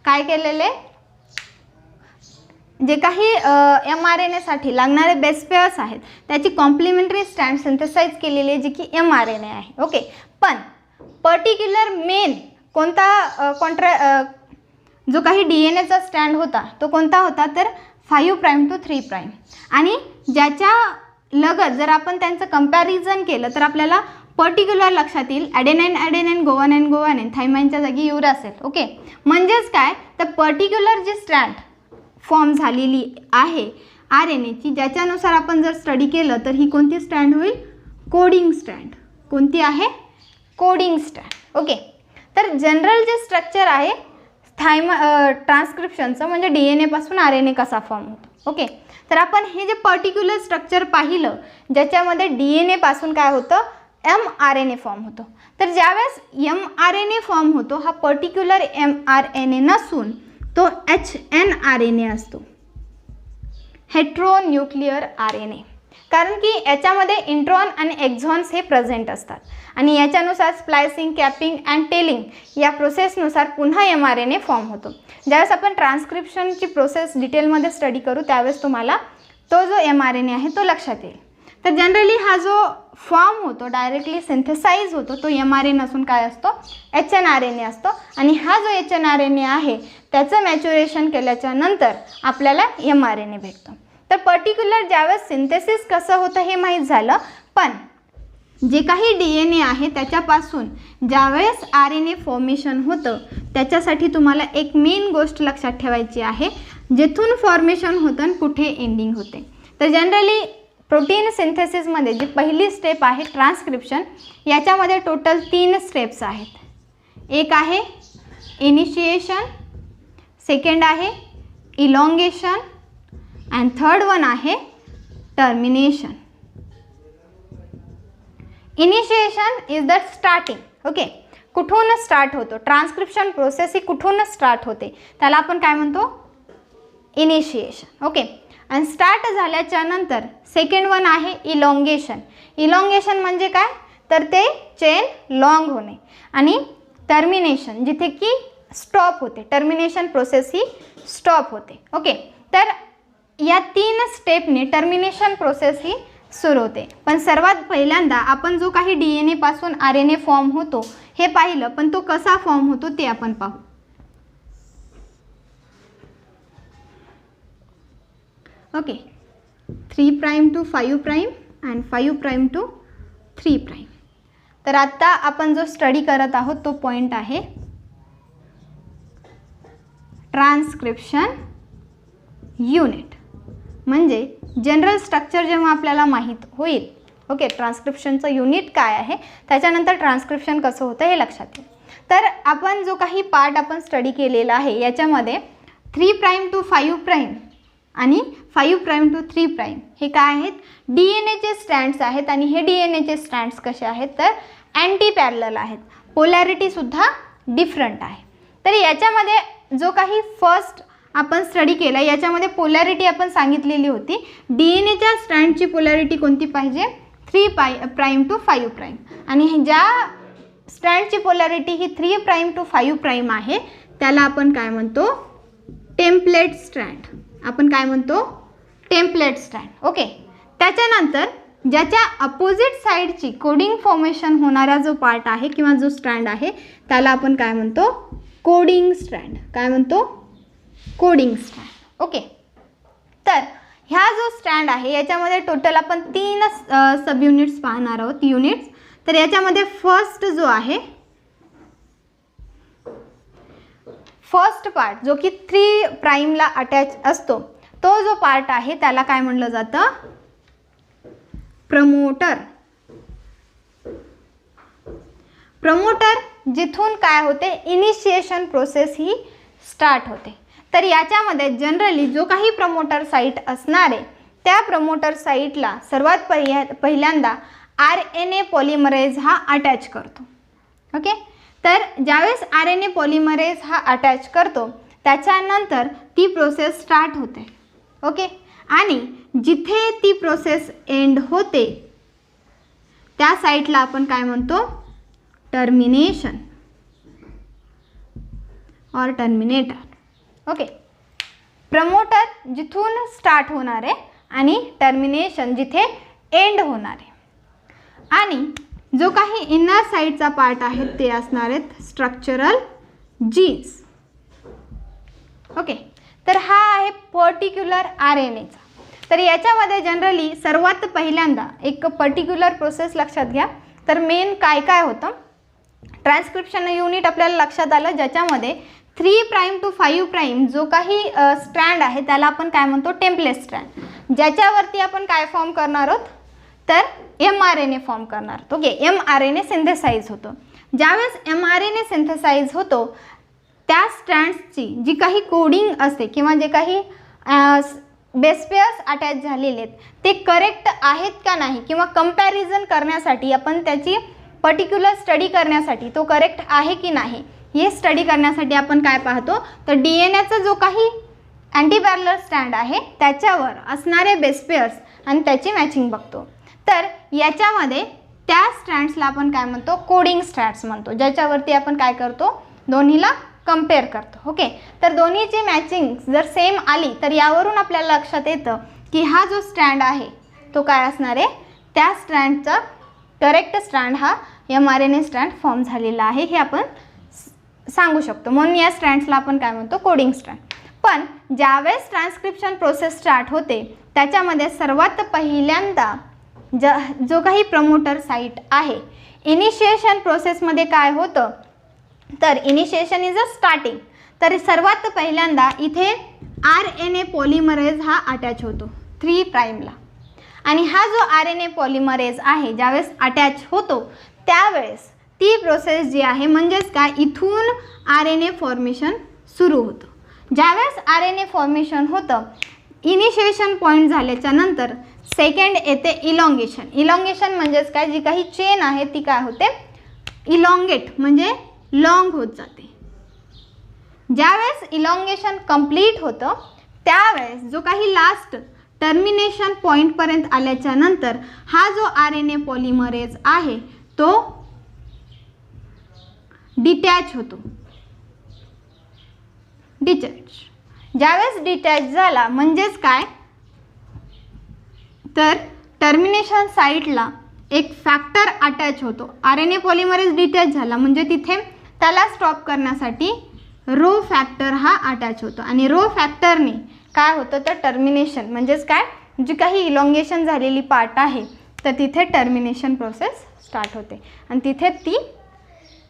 काय केलेले जे काही mRNAसाठी लागणारे बेस पेअर्स आहेत त्याची कॉम्प्लिमेंटरी स्ट्रँड सिंथेसाइज केलेली आहे जी की mRNA आहे. ओके. पण पर्टिक्युलर मेन कोणता जो काही DNAचा स्टँड होता तो कोणता होता तर 5' to 3'. आणि ज्याच्या लगत जर आपण त्यांचं कंपॅरिझन केलं तर आपल्याला पर्टिक्युलर लक्षात येईल ॲडेनाइन गोवानाइन थायमाइनच्या जागी युरॅसिल. ओके. म्हणजेच काय तर पर्टिक्युलर जी स्ट्रँड फॉर्म झालेली आहे RNAची ज्याच्यानुसार आपण जर स्टडी केलं तर ही कोणती स्टँड होईल, कोडिंग स्टँड. कोणती आहे, कोडिंग स्टँड. ओके. तर जनरल जे स्ट्रक्चर आहे ट्रान्सक्रिप्शनचं म्हणजे DNA पासून RNA कसा फॉर्म होतो. ओके. तर आपण हे जे पर्टिक्युलर स्ट्रक्चर पाहिलं ज्याच्यामध्ये DNA पासून काय होतं, mRNA फॉर्म होतो. तर ज्यावेळेस mRNA फॉर्म होतो हा पर्टिक्युलर mRNA नसून तो hnRNA असतो, हेट्रोन्यूक्लियर RNA. कारण की याच्यामध्ये इंट्रॉन आणि एक्झॉन्स हे प्रेझेंट असतात आणि याच्यानुसार स्प्लायसिंग, कॅपिंग अँड टेलिंग या प्रोसेसनुसार पुन्हा mRNA फॉर्म होतो. ज्यावेळेस आपण ट्रान्सक्रिप्शनची प्रोसेस डिटेलमध्ये स्टडी करू त्यावेळेस तुम्हाला तो जो mRNA आहे तो लक्षात येईल. तर जनरली हा जो फॉर्म होतो डायरेक्टली सिंथेसाइज होतो तो mRNA नसून काय असतो, hnRNA असतो. आणि हा जो hnRNA आहे त्याचं मॅच्युरेशन केल्याच्या नंतर आपल्याला mRNA भेटतो. तर पर्टिक्युलर ज्यावेळेस सिंथेसिस कसं होतं हे माहीत झालं, पण जे काही DNA आहे त्याच्यापासून ज्यावेळेस RNA फॉर्मेशन होतं त्याच्यासाठी तुम्हाला एक मेन गोष्ट लक्षात ठेवायची आहे, जेथून फॉर्मेशन होतं आणि कुठे एंडिंग होते. तर जनरली प्रोटीन सिंथेसिसमध्ये जी पहिली स्टेप आहे ट्रान्सक्रिप्शन, याच्यामध्ये टोटल 3 स्टेप्स आहेत. एक आहे इनिशिएशन, सेकंड आहे इलॉंगेशन अँड थर्ड वन आहे termination. Initiation is the starting. Okay. कुठून स्टार्ट होतो ट्रान्सक्रिप्शन प्रोसेस ही कुठून स्टार्ट होते त्याला आपण काय म्हणतो, इनिशिएशन. ओके. आणि स्टार्ट झाल्याच्या नंतर सेकंड वन आहे इलॉंगेशन. इलॉंगेशन म्हणजे काय तर ते चेन लॉंग होणे. आणि टर्मिनेशन जिथे की स्टॉप होते, टर्मिनेशन प्रोसेस ही स्टॉप होते. ओके. तर या 3 स्टेपने टर्मिनेशन प्रोसेस ही सुरू होते. पण सर्वात पहिल्यांदा आपण जो काही DNA पासून RNA फॉर्म होतो हे पाहिलं, पण तो कसा फॉर्म होतो ते आपण पाहू. ओके. 3' to 5' and 5' to 3'. तर आत्ता आपण जो स्टडी करत आहोत तो पॉईंट आहे ट्रान्सक्रिप्शन युनिट. म्हणजे जनरल स्ट्रक्चर जेव्हा आपल्याला माहीत होईल, ओके, ट्रान्सक्रिप्शनचं युनिट काय आहे त्याच्यानंतर ट्रान्सक्रिप्शन कसं होतं हे लक्षात येईल. तर आपण जो काही पार्ट आपण स्टडी केलेला आहे याच्यामध्ये 3' to 5' आणि 5' to 3' हे काय आहेत, DNAचे स्ट्रँड्स आहेत. आणि हे DNAचे स्ट्रँड्स कसे आहेत तर अँटी पॅरलल आहेत, पोलॅरिटीसुद्धा डिफरंट आहे. तर याच्यामध्ये जो काही फर्स्ट आपण स्टडी केला याच्यामध्ये पोलॅरिटी आपण सांगितलेली होती. DNAच्या स्ट्रँडची पोलॅरिटी कोणती पाहिजे, 3' to 5'. आणि ज्या स्ट्रँडची पोलॅरिटी ही 3' to 5' आहे त्याला आपण काय म्हणतो, टेम्पलेट स्ट्रँड. आपण काय म्हणतो, टेम्पलेट स्ट्रँड. ओके. त्याच्यानंतर ज्याच्या अपोजिट साईडची कोडिंग फॉर्मेशन होणारा जो पार्ट आहे किंवा जो स्ट्रँड आहे त्याला आपण काय म्हणतो, कोडिंग स्ट्रँड. काय म्हणतो, कोडिंग स्ट्रँड. ओके. तर ह्या जो स्ट्रँड आहे याच्यामध्ये टोटल आपण 3 सब युनिट्स पाहणार आहोत, युनिट्स. तर याच्यामध्ये फर्स्ट जो आहे, फर्स्ट पार्ट जो की 3' ला अटॅच असतो तो जो पार्ट आहे त्याला काय म्हणलं जातं, प्रमोटर. प्रमोटर जिथून काय होते, इनिशिएशन प्रोसेस ही स्टार्ट होते. तर याच्यामध्ये जनरली जो काही प्रमोटर साईट असणार आहे त्या प्रमोटर साईटला सर्वात पहिल्यांदा RNA पॉलिमरेज हा अटॅच करतो. ओके, तर ज्यावेळेस RNA पॉलिमरेज हा अटॅच करतो त्याच्यानंतर ती प्रोसेस स्टार्ट होते. ओके, आणि जिथे ती प्रोसेस एंड होते त्या साईटला आपण काय म्हणतो, टर्मिनेशन और टर्मिनेटर. ओके, प्रमोटर जिथून स्टार्ट होणार आहे आणि टर्मिनेशन जिथे एंड होणार आहे. आणि जो काही इनर साईडचा पार्ट आहे ते असणार आहेत स्ट्रक्चरल जीन्स. ओके, तर हा आहे पर्टिक्युलर RNAचा. तर याच्यामध्ये जनरली सर्वात पहिल्यांदा एक पर्टिक्युलर प्रोसेस लक्षात घ्या. तर मेन काय काय होतं, ट्रान्सक्रिप्शन युनिट आपल्याला लक्षात आलं, ज्याच्यामध्ये 3' to 5' जो काही स्ट्रँड आहे त्याला आपण काय म्हणतो, टेम्पलेट स्ट्रँड, ज्याच्यावरती आपण काय फॉर्म करणार आहोत, तर mRNA फॉर्म करणार आहोत. ओके, mRNA सिंथेसाइज होतो. ज्यावेळेस mRNA सिंथेसाइज होतो त्या स्ट्रँड्सची जी काही कोडिंग असते किंवा जे काही बेस पेअर्स अटॅच झालेले आहेत ते करेक्ट आहेत का नाही, किंवा कंपॅरिझन करण्यासाठी आपण त्याची पर्टिक्युलर स्टडी करण्यासाठी तो करेक्ट आहे की नाही हे स्टडी करण्यासाठी आपण काय पाहतो, तर DNAचा जो काही अँटीपॅरलर स्टँड आहे त्याच्यावर असणारे बेस पेअर्स आणि त्याची मॅचिंग बघतो. तर याच्यामध्ये त्या स्ट्रँड्सला आपण काय म्हणतो, कोडिंग स्ट्रँड्स म्हणतो, ज्याच्यावरती आपण काय करतो, दोन्हीला कंपेअर करतो. ओके, तर दोन्हीची मॅचिंग जर सेम आली तर यावरून आपल्याला लक्षात येतं की हा जो स्ट्रँड आहे तो काय असणार आहे, त्या स्ट्रँडचा करेक्ट स्ट्रँड हा mRNA स्ट्रँड फॉर्म झालेला आहे हे आपण सांगू शकतो. म्हणून या स्ट्रँड्सला आपण काय म्हणतो, कोडिंग स्ट्रँड. पण ज्यावेळेस ट्रान्सक्रिप्शन प्रोसेस स्टार्ट होते त्याच्यामध्ये सर्वात पहिल्यांदा जो काही प्रमोटर साईट आहे, इनिशिएशन प्रोसेसमध्ये काय होतं, तर इनिशिएशन इज अ स्टार्टिंग. तर सर्वात पहिल्यांदा इथे RNA पॉलिमरेज हा अटॅच होतो 3'ला. आणि हा जो RNA पॉलिमरेज आहे ज्यावेळेस अटॅच होतो त्यावेळेस ती प्रोसेस जी आहे म्हणजेच काय, इथून RNA फॉर्मेशन सुरू होतं. ज्यावेळेस RNA फॉर्मेशन होतं, इनिशिएशन पॉईंट झाल्याच्या नंतर सेकंड येते इलॉंगेशन. इलॉंगेशन म्हणजेच काय, जी काही चेन आहे ती काय होते, इलॉंगेट म्हणजे लॉंग होत जाते. ज्यावेळेस इलॉंगेशन कंप्लीट होतं त्यावेळेस जो काही लास्ट टर्मिनेशन पॉईंटपर्यंत आल्याच्या नंतर हा जो RNA पॉलिमरेज आहे तो डिटॅच होतो. ज्यावेळेस डिटॅच झाला म्हणजेच काय, तर टर्मिनेशन साईटला एक फॅक्टर अटॅच होतो. RNA पॉलिमरेज डिटॅच झाला म्हणजे तिथे त्याला स्टॉप करण्यासाठी रो फॅक्टर हा अटॅच होतो. आणि रो फॅक्टरने काय होतं, तर टर्मिनेशन म्हणजेच काय, जी काही इलॉंगेशन झालेली पार्ट आहे तर तिथे टर्मिनेशन प्रोसेस स्टार्ट होते आणि तिथे ती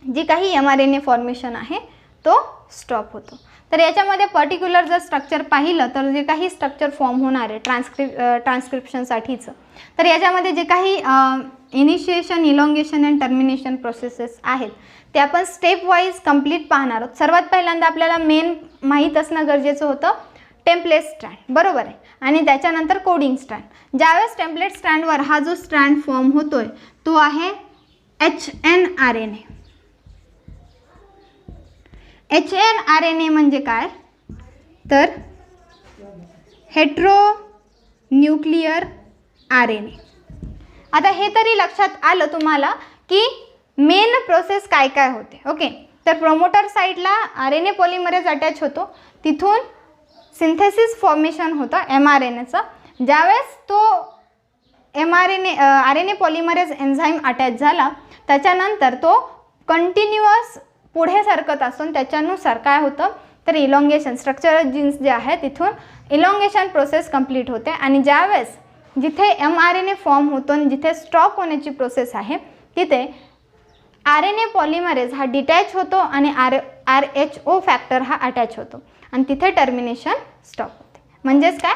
जी काही mRNA फॉर्मेशन आहे तो स्टॉप होतो. तर याच्यामध्ये पर्टिक्युलर जर स्ट्रक्चर पाहिलं तर जे काही स्ट्रक्चर फॉर्म होणार आहे ट्रान्सक्रिप्शनसाठीचं, तर याच्यामध्ये जे काही initiation, elongation and termination processes आहेत ते आपण स्टेप वाईज कंप्लीट पाहणार आहोत. सर्वात पहिल्यांदा आपल्याला मेन माहीत असणं गरजेचं होतं टेम्पलेट स्ट्रँड, बरोबर आहे, आणि त्याच्यानंतर कोडिंग स्ट्रँड. ज्यावेळेस टेम्पलेट स्ट्रँडवर हा जो स्ट्रँड फॉर्म होतोय तो आहे HNRNA. HNRNA म्हणजे काय, तर हेट्रो न्यूक्लियर RNA. आता हे तरी लक्षात आलं तुम्हाला की मेन प्रोसेस काय काय होते. ओके, तर प्रोमोटर साईडला RNA पॉलिमरेज अटॅच होतो, तिथून सिंथेसिस फॉर्मेशन होतं mRNAचं. ज्यावेळेस तो RNA पॉलिमरेज एन्झाईम अटॅच झाला त्याच्यानंतर तो कंटिन्युअस पुढे सरकत असून त्याच्यानुसार काय होतं, तर इलॉंगेशन, स्ट्रक्चरल जीन्स जे आहे तिथून इलॉंगेशन प्रोसेस कंप्लीट होते. आणि ज्यावेळेस जिथे mRNA फॉर्म होतो आणि जिथे स्टॉप होण्याची प्रोसेस आहे तिथे RNA पॉलिमरेज हा डिटॅच होतो आणि RH फॅक्टर हा अटॅच होतो आणि तिथे टर्मिनेशन स्टॉप होते. म्हणजेच काय,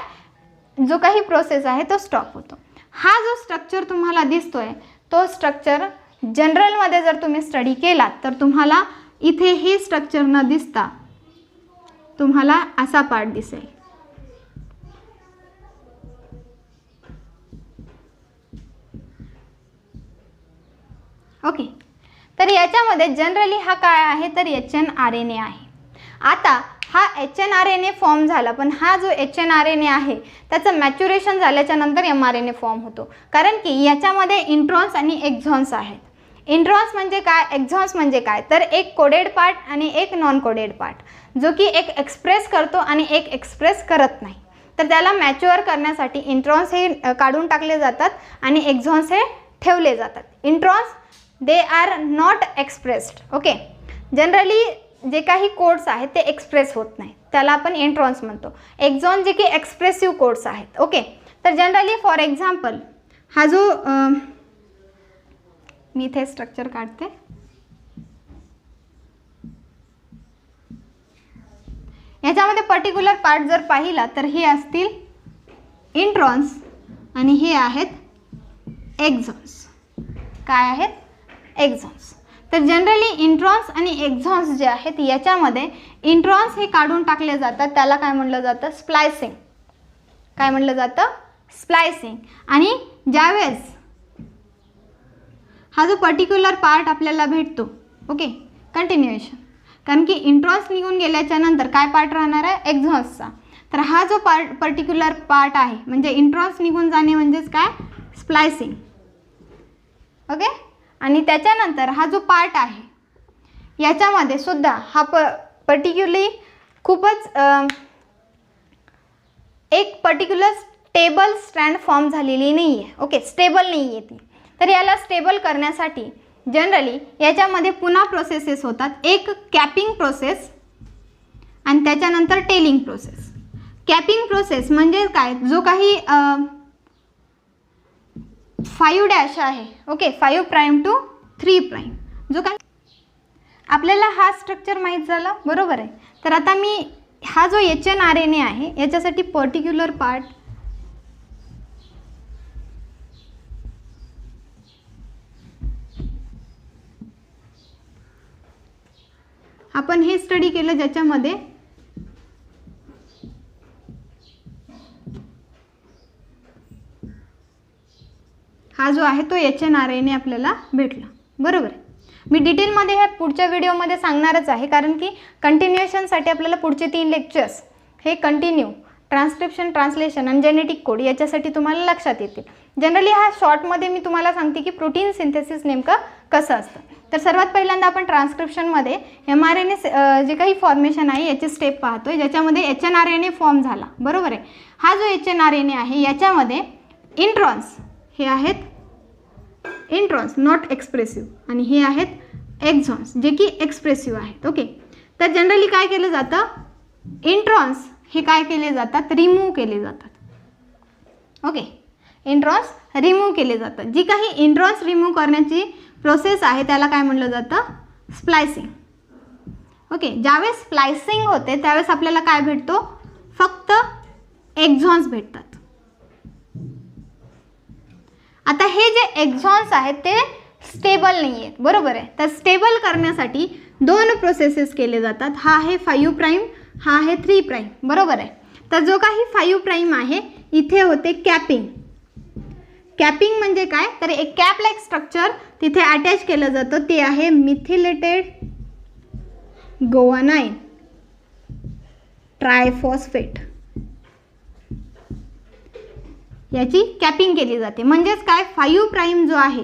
जो काही प्रोसेस आहे तो स्टॉप होतो. हा जो स्ट्रक्चर तुम्हाला दिसतोय तो स्ट्रक्चर जनरलमध्ये जर तुम्ही स्टडी केलात तर तुम्हाला इथे हे स्ट्रक्चर न दिसता तुम्हाला असा पार्ट दिसेल. याच्यामध्ये जनरली हा काय आहे तर HNRNA आहे. आता हा HNRNA फॉर्म झाला, पण हा जो HNRNA आहे त्याचं मॅच्युरेशन झाल्याच्या नंतर mRNA फॉर्म होतो, कारण की याच्यामध्ये इंट्रॉन्स आणि एक्झॉन्स आहेत. इंट्रॉन्स म्हणजे काय, एक्झॉन्स म्हणजे काय, तर एक कोडेड पार्ट आणि एक नॉन कोडेड पार्ट, जो की एक एक्सप्रेस करतो आणि एक एक्सप्रेस करत नाही. तर त्याला मॅच्युअर करण्यासाठी इंट्रॉन्स हे काढून टाकले जातात आणि एक्झॉन्स हे ठेवले जातात. Introns they are not expressed. Okay, generally जे काही कोड्स आहेत ते एक्सप्रेस होत नाही, त्याला आपण इंट्रॉन्स म्हणतो. एक्झॉन जे की एक्सप्रेसिव्ह कोड्स आहेत. ओके, तर जनरली फॉर एक्झाम्पल हा जो मी इथे स्ट्रक्चर काढते. याच्यामध्ये पर्टिक्युलर पार्ट जर पाहिला तर हे असतील इंट्रॉन्स आणि हे आहेत एक्झॉन्स. काय आहेत, एक्झॉन्स. तर जनरली इंट्रॉन्स आणि एक्झॉन्स जे आहेत याच्यामध्ये इंट्रॉन्स हे काढून टाकले जातात, त्याला काय म्हणलं जातं, स्प्लायसिंग. काय म्हणलं जातं, स्प्लायसिंग. आणि ज्यावेळेस हा जो पर्टिक्युलर पार्ट आपल्याला भेटतो, ओके, कंटिन्युएशन, कारण की इंट्रॉन्स निघून गेल्याच्या नंतर काय पार्ट राहणार आहे, एक्झॉन्सचा. तर हा जो पर्टिक्युलर पार्ट आहे म्हणजे इंट्रॉन्स निघून जाणे म्हणजेच काय, स्प्लायसिंग. ओके, आणि त्याच्यानंतर हा जो पार्ट आहे याच्यामध्ये सुद्धा हा पर्टिक्युलरली खूपच एक पर्टिक्युलर स्टेबल स्ट्रँड फॉर्म झालेली नाही आहे. ओके, स्टेबल नाही आहे ती. तर याला स्टेबल करण्यासाठी जनरली याच्यामध्ये पुन्हा प्रोसेसेस होतात. एक कॅपिंग प्रोसेस आणि त्याच्यानंतर टेलिंग प्रोसेस. कॅपिंग प्रोसेस म्हणजे काय, जो काही 5' आहे, ओके, 5' to 3', जो काही आपल्याला हा स्ट्रक्चर माहीत झाला, बरोबर आहे. तर आता मी हा जो HNRNA आहे याच्यासाठी पर्टिक्युलर पार्ट आपण हे स्टडी केलं, ज्याच्यामध्ये हा जो आहे तो HNRNA आपल्याला भेटला, बरोबर आहे. मी डिटेलमध्ये हे पुढच्या व्हिडिओमध्ये सांगणारच आहे, कारण की कंटिन्युएशनसाठी आपल्याला पुढचे 3 लेक्चर्स हे कंटिन्यू ट्रान्सक्रिप्शन, ट्रान्सलेशन आणि जेनेटिक कोड याच्यासाठी तुम्हाला लक्षात येतील. जनरली हा शॉर्टमध्ये मी तुम्हाला सांगते की प्रोटीन सिंथेसिस नेमकं कसं असतं. तर सर्वात पहिल्यांदा आपण ट्रान्सक्रिप्शनमध्ये mRNA जे काही फॉर्मेशन आहे याची स्टेप पाहतोय, ज्याच्यामध्ये HNRNA फॉर्म झाला, बरोबर आहे. हा जो HNRNA आहे याच्यामध्ये इंट्रॉन्स हे आहेत इंट्रॉन्स नॉट एक्सप्रेसिव्ह आणि हे आहेत एक्झॉन्स जे की एक्सप्रेसिव्ह आहेत. ओके, तर जनरली काय केलं जातं, इंट्रॉन्स हे काय केले जातात, रिमूव्ह केले जातात. ओके, इंट्रॉन्स रिमूव्ह केले जातात. जी काही इंट्रॉन्स रिमूव्ह करण्याची प्रोसेस आहे त्याला काय म्हणलं जातं, स्प्लायसिंग. ओके, ज्यावेळेस स्प्लायसिंग होते त्यावेळेस आपल्याला काय भेटतो, फक्त एक्झॉन्स भेटतात. आता हे जे एक्झॉन्स आहेत ते स्टेबल नाही आहेत, बरोबर आहे. तर स्टेबल करण्यासाठी 2 प्रोसेसेस केले जातात. हा आहे 5', हा आहे 3', बरोबर आहे. तर जो काही 5' आहे इथे होते कॅपिंग. कॅपिंग म्हणजे काय, तर एक कॅप लाईक स्ट्रक्चर तिथे अटॅच केलं जातं, ते आहे मिथिलेटेड गुआनाइन ट्रायफॉस्फेट. याची कॅपिंग केली जाते. म्हणजेच काय, 5' जो आहे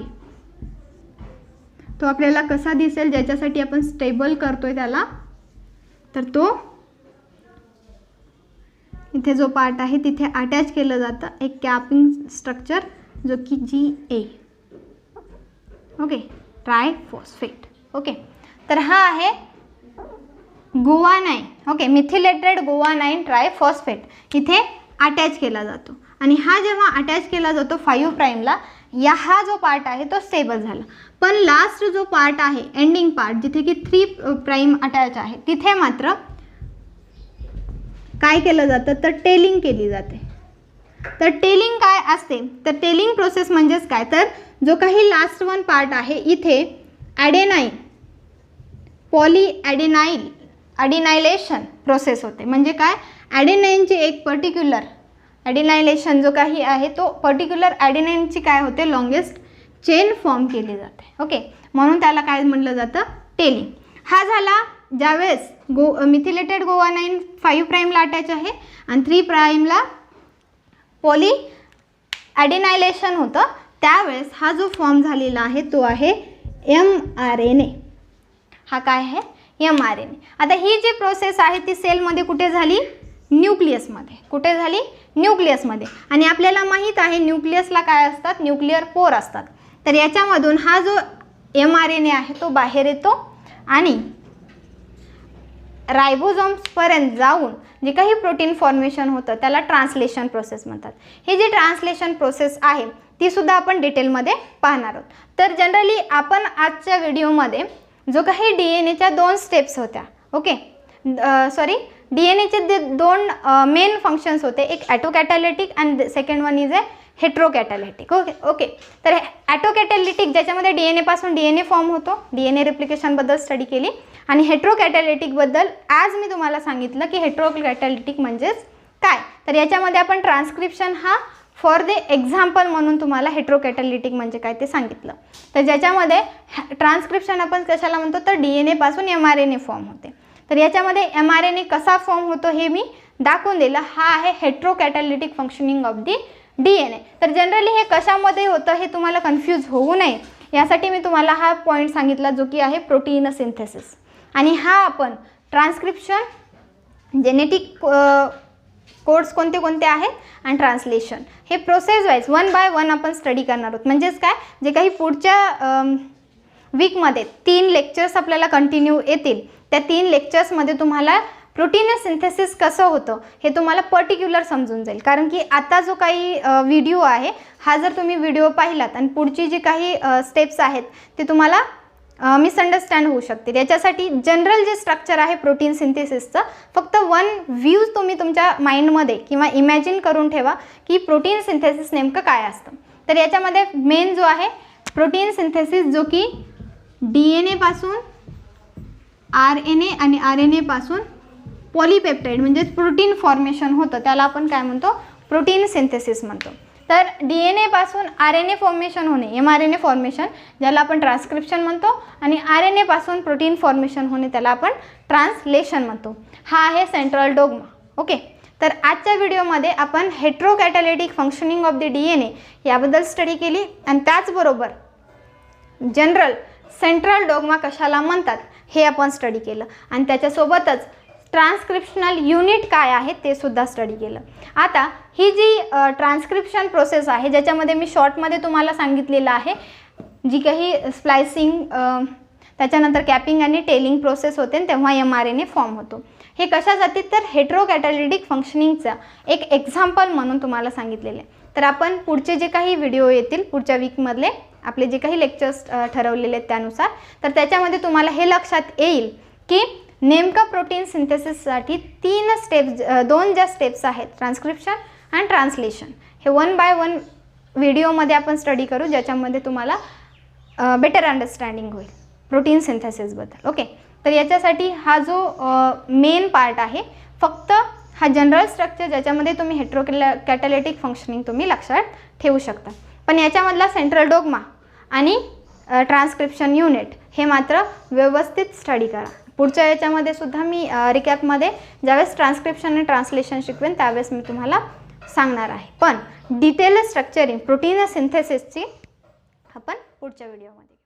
तो आपल्याला कसा दिसेल, ज्याच्यासाठी आपण स्टेबल करतोय त्याला, तर तो इथे जो पार्ट आहे तिथे अटॅच केलं जातं एक कॅपिंग स्ट्रक्चर जो की GA. Okay, triphosphate. ओके, तर हा आहे गुआनाइन. ओके, मिथिलेटेड गुआनाइन ट्रायफॉस्फेट इथे अटॅच केला जातो. आणि हा जेव्हा अटॅच केला जातो 5'ला, हा जो पार्ट आहे तो स्टेबल झाला. पण लास्ट जो पार्ट आहे, एंडिंग पार्ट, जिथे की 3' अटॅच आहे, तिथे मात्र काय केलं जातं, तर टेलिंग केली जाते. तर टेलिंग काय असते, तर टेलिंग प्रोसेस म्हणजेच काय, तर जो काही लास्ट 1 पार्ट आहे इथे ॲडेनाइन अडिनायलेशन प्रोसेस होते. म्हणजे काय, ॲडेनाइनचे एक पर्टिक्युलर ॲडिनायलेशन जो काही आहे तो पर्टिक्युलर ॲडेनाइनची काय होते, लॉंगेस्ट चेन फॉर्म केली जाते. ओके, म्हणून त्याला काय म्हणलं जातं, टेलिंग. हा झाला ज्यावेळेस मिथिलेटेड गुआनाइन 5 प्राईमला अटॅच आहे आणि 3 प्राईमला पॉली ॲडेनायलेशन होतं, त्यावेळेस हा जो फॉर्म झालेला आहे तो आहे mRNA. हा काय आहे? mRNA. आता ही जी प्रोसेस आहे ती सेलमध्ये कुठे झाली? न्यूक्लियसमध्ये. कुठे झाली? न्यूक्लियसमध्ये. आणि आपल्याला माहीत आहे न्यूक्लियसला काय असतात? न्यूक्लिअर पोर असतात. तर याच्यामधून हा जो mRNA आहे तो बाहेर येतो आणि रायबोझोम्सपर्यंत जाऊन जे काही प्रोटीन फॉर्मेशन होतं त्याला ट्रान्सलेशन प्रोसेस म्हणतात. ही जी ट्रान्सलेशन प्रोसेस आहे ती सुद्धा आपण डिटेलमध्ये पाहणार आहोत. तर जनरली आपण आजच्या व्हिडिओमध्ये जो काही DNAच्या 2 स्टेप्स होत्या, ओके, DNAचे 2 मेन फंक्शन्स होते, एक autocatalytic and second one is heterocatalytic. Okay. तर ॲटोकॅटॅलिटिक ज्याच्यामध्ये DNA पासून DNA फॉर्म होतो, DNA रिप्लिकेशनबद्दल स्टडी केली. आणि हेट्रोकॅटॅलिटिकबद्दल आज मी तुम्हाला सांगितलं की हेट्रोकॅटॅलिटिक म्हणजेच काय. तर याच्यामध्ये आपण ट्रान्स्क्रिप्शन हा फॉर द एक्झाम्पल म्हणून तुम्हाला हेट्रोकॅटॅलिटिक म्हणजे काय ते सांगितलं. तर ज्याच्यामध्ये ट्रान्स्क्रिप्शन आपण कशाला म्हणतो? तर DNA पासून mRNA फॉर्म होते. तर याच्यामध्ये mRNA कसा फॉर्म होतो हे मी दाखवून दिलं. हा आहे हेट्रोकॅटॅलिटिक फंक्शनिंग ऑफ दी DNA. तर जनरली हे कशामध्ये होतं हे तुम्हाला कन्फ्यूज होऊ नये यासाठी मी तुम्हाला हा पॉईंट सांगितला जो की आहे प्रोटीन सिंथेसिस. आणि हा आपण ट्रान्स्क्रिप्शन, जेनेटिक कोड्स कोणते कोणते आहेत आणि ट्रान्सलेशन हे प्रोसेस वाईज 1 बाय 1 आपण स्टडी करणार आहोत. म्हणजेच काय, जे काही पुढच्या वीकमध्ये 3 लेक्चर्स आपल्याला कंटिन्यू येतील त्या 3 लेक्चर्समध्ये तुम्हाला प्रोटीन सिंथेसिस कसं होतं हे तुम्हाला पर्टिक्युलर समजून जाईल. कारण की आता जो काही व्हिडिओ आहे हा जर तुम्ही व्हिडिओ पाहिलात आणि पुढची जी काही स्टेप्स आहेत ते तुम्हाला मिसअंडरस्टँड होऊ शकते. याच्यासाठी जनरल जे स्ट्रक्चर आहे प्रोटीन सिंथेसिसचं फक्त 1 व्ह्यूज तुम्ही तुमच्या माइंडमध्ये किंवा इमॅजिन करून ठेवा की प्रोटीन सिंथेसिस नेमकं काय असतं. तर याच्यामध्ये मेन जो आहे प्रोटीन सिंथेसिस जो की DNA पासून RNA आणि RNA पासून पॉलीपेप्टाइड म्हणजेच प्रोटीन फॉर्मेशन होतं त्याला आपण काय म्हणतो? प्रोटीन सिंथेसिस म्हणतो. तर DNA पासून RNA फॉर्मेशन होणे, mRNA फॉर्मेशन ज्याला आपण ट्रान्स्क्रिप्शन म्हणतो, आणि RNA पासून प्रोटीन फॉर्मेशन होणे त्याला आपण ट्रान्सलेशन म्हणतो. हा आहे सेंट्रल डोग्मा. ओके. तर आजच्या व्हिडिओमध्ये आपण हेट्रोकॅटॅलिटिक फंक्शनिंग ऑफ द DNA याबद्दल स्टडी केली आणि त्याचबरोबर जनरल सेंट्रल डोग्मा कशाला म्हणतात हे आपण स्टडी केलं आणि त्याच्यासोबतच ट्रान्स्क्रिप्शनल युनिट काय आहे ते सुद्धा स्टडी केलं. आता ही जी ट्रान्स्क्रिप्शन प्रोसेस आहे ज्याच्यामध्ये मी शॉर्टमध्ये तुम्हाला सांगितलेलं आहे जी काही स्प्लायसिंग त्याच्यानंतर कॅपिंग आणि टेलिंग प्रोसेस होते तेव्हा mRNA फॉर्म होतो. हे कशासाठी? तर हेट्रोकॅटॅलिटिक फंक्शनिंगचा एक एक्झाम्पल म्हणून तुम्हाला सांगितलेले. तर आपण पुढचे जे काही व्हिडिओ येतील पुढच्या वीकमधले आपले जे काही लेक्चर्स ठरवलेले आहेत त्यानुसार, तर त्याच्यामध्ये तुम्हाला हे लक्षात येईल की नेमका प्रोटीन सिंथेसिससाठी 3 स्टेप्स, 2 ज्या स्टेप्स आहेत ट्रान्स्क्रिप्शन आणि ट्रान्सलेशन, हे 1 बाय 1 व्हिडिओमध्ये आपण स्टडी करू ज्याच्यामध्ये तुम्हाला बेटर अंडरस्टँडिंग होईल प्रोटीन सिंथेसिसबद्दल. ओके. तर याच्यासाठी हा जो मेन पार्ट आहे फक्त हा जनरल स्ट्रक्चर ज्याच्यामध्ये तुम्ही हेट्रोकॅटॅलिटिक फंक्शनिंग तुम्ही लक्षात ठेवू शकता. पण याच्यामधला सेंट्रल डोग्मा आणि ट्रान्स्क्रिप्शन युनिट हे मात्र व्यवस्थित स्टडी करा. पुढच्या याच्यामध्ये सुद्धा मी रिकॅपमध्ये ज्यावेळेस ट्रान्स्क्रिप्शन आणि ट्रान्सलेशन शिकवेन त्यावेळेस मी तुम्हाला सांगणार आहे. पण डिटेल स्ट्रक्चरिंग प्रोटीन सिंथेसिसची आपण पुढच्या व्हिडिओमध्ये